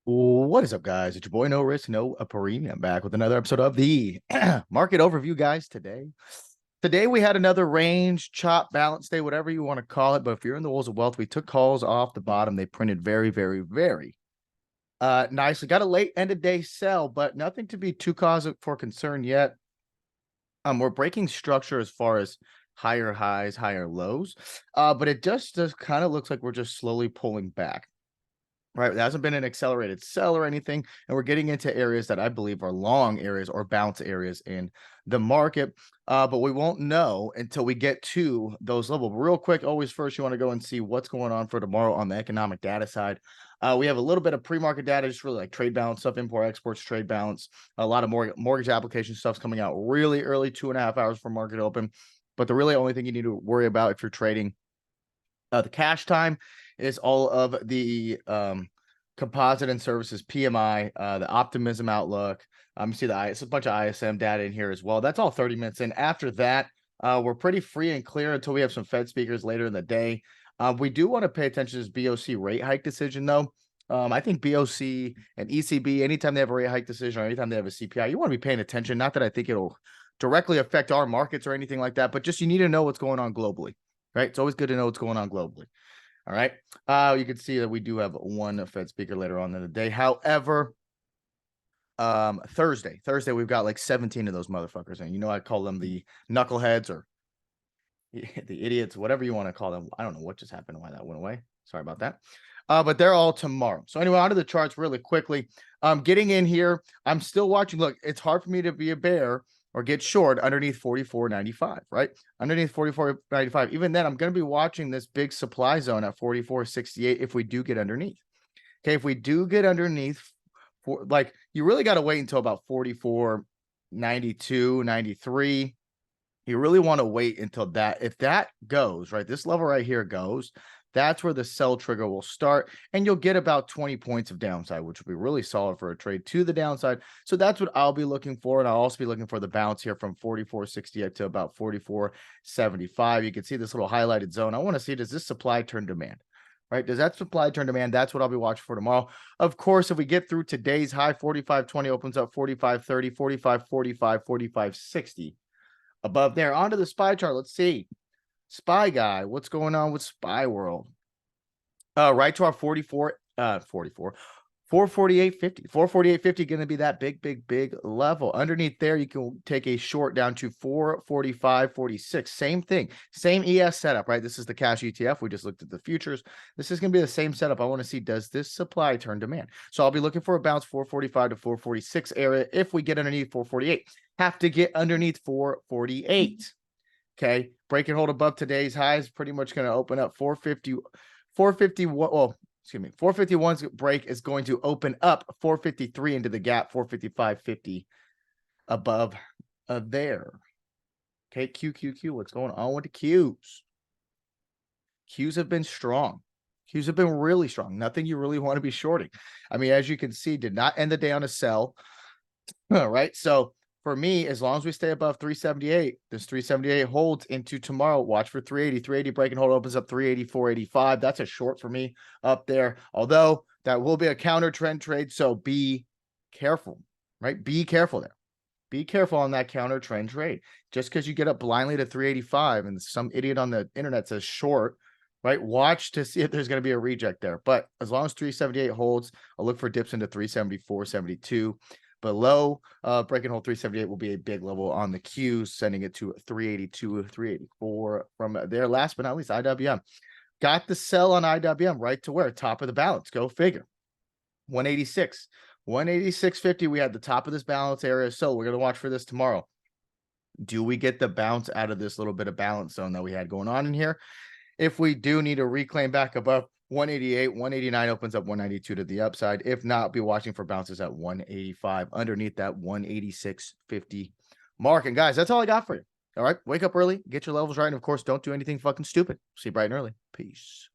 What is up, guys? It's your boy No Risk, No Aparini. I'm back with another episode of the market overview, guys. Today we had another range, chop, balance day, whatever you want to call it. But if you're in the Wolves of Wealth, we took calls off the bottom. They printed very, very, very nicely. Got a late end of day sell, but nothing to be too cause for concern yet. We're breaking structure as far as higher highs, higher lows, but it just kind of looks like we're just slowly pulling back. Right. There hasn't been an accelerated sell or anything. And we're getting into areas that I believe are long areas or bounce areas in the market. But we won't know until we get to those levels. Real quick, always first, you want to go and see what's going on for tomorrow on the economic data side. We have a little bit of pre-market data, just really like trade balance stuff, import exports, trade balance, a lot of mortgage application stuff's coming out really early, 2.5 hours for market open. But the really only thing you need to worry about if you're trading the cash time is all of the composite and services PMI, the optimism outlook. You see it's a bunch of ISM data in here as well. That's all 30 minutes in. After that, we're pretty free and clear until we have some Fed speakers later in the day. We do want to pay attention to this BOC rate hike decision, though. I think BOC and ECB, anytime they have a rate hike decision or anytime they have a CPI, you want to be paying attention. Not that I think it'll directly affect our markets or anything like that, but just you need to know what's going on globally, right? It's always good to know what's going on globally. All right. You can see that we do have one Fed speaker later on in the day. However, Thursday, we've got like 17 of those motherfuckers. And I call them the knuckleheads or the idiots, whatever you want to call them. I don't know what just happened, why that went away. Sorry about that. But they're all tomorrow. So anyway, onto the charts really quickly. Getting in here, I'm still watching. Look, it's hard for me to be a bear or get short underneath 44.95, right? Underneath 44.95. Even then, I'm going to be watching this big supply zone at 44.68 if we do get underneath. Okay, if we do get underneath, you really got to wait until about 44.92, 93. You really want to wait until that. If that goes, right, this level right here goes, that's where the sell trigger will start, and you'll get about 20 points of downside, which will be really solid for a trade to the downside. So that's what I'll be looking for, and I'll also be looking for the bounce here from 44.68 to about 44.75. You can see this little highlighted zone. I want to see, does this supply turn demand? Right? Does that supply turn demand? That's what I'll be watching for tomorrow. Of course, if we get through today's high, 45.20 opens up 45.30, 45.45, 45.60. Above there, onto the SPY chart. Let's see. SPY guy, what's going on with SPY world? Right to our 448.50. 448.50 going to be that big level. Underneath there, you can take a short down to 445.46. Same thing, same ES setup, right? This is the cash ETF. We just looked at the futures. This is going to be the same setup. I want to see, does this supply turn demand? So I'll be looking for a bounce 445 to 446 area. If we get underneath 448, have to get underneath 448. Okay, break and hold above today's highs, pretty much going to open up 451. Well, excuse me, 451's break is going to open up 453 into the gap, 455.50 above there. Okay, QQQ, what's going on with the Qs? Qs have been strong. Qs have been really strong. Nothing you really want to be shorting. I mean, as you can see, did not end the day on a sell. All right, so for me, as long as we stay above 378, this 378 holds into tomorrow. Watch for 380. 380 break and hold opens up 384.85. That's a short for me up there. Although that will be a counter trend trade, so be careful, right? Be careful there. Be careful on that counter trend trade. Just because you get up blindly to 385 and some idiot on the internet says short, right? Watch to see if there's going to be a reject there. But as long as 378 holds, I'll look for dips into 374, 72. Below break and hold 378 will be a big level on the Q, sending it to 382, 384 from there. Last but not least, IWM. Got the sell on IWM right to where? Top of the balance. Go figure. 186. 186.50. We had the top of this balance area. So we're going to watch for this tomorrow. Do we get the bounce out of this little bit of balance zone that we had going on in here? If we do need to reclaim back above 188, 189 opens up 192 to the upside. If not, be watching for bounces at 185 underneath that 186.50 mark. And guys, that's all I got for you. All right, wake up early, get your levels right, and of course, don't do anything fucking stupid. See you bright and early. Peace.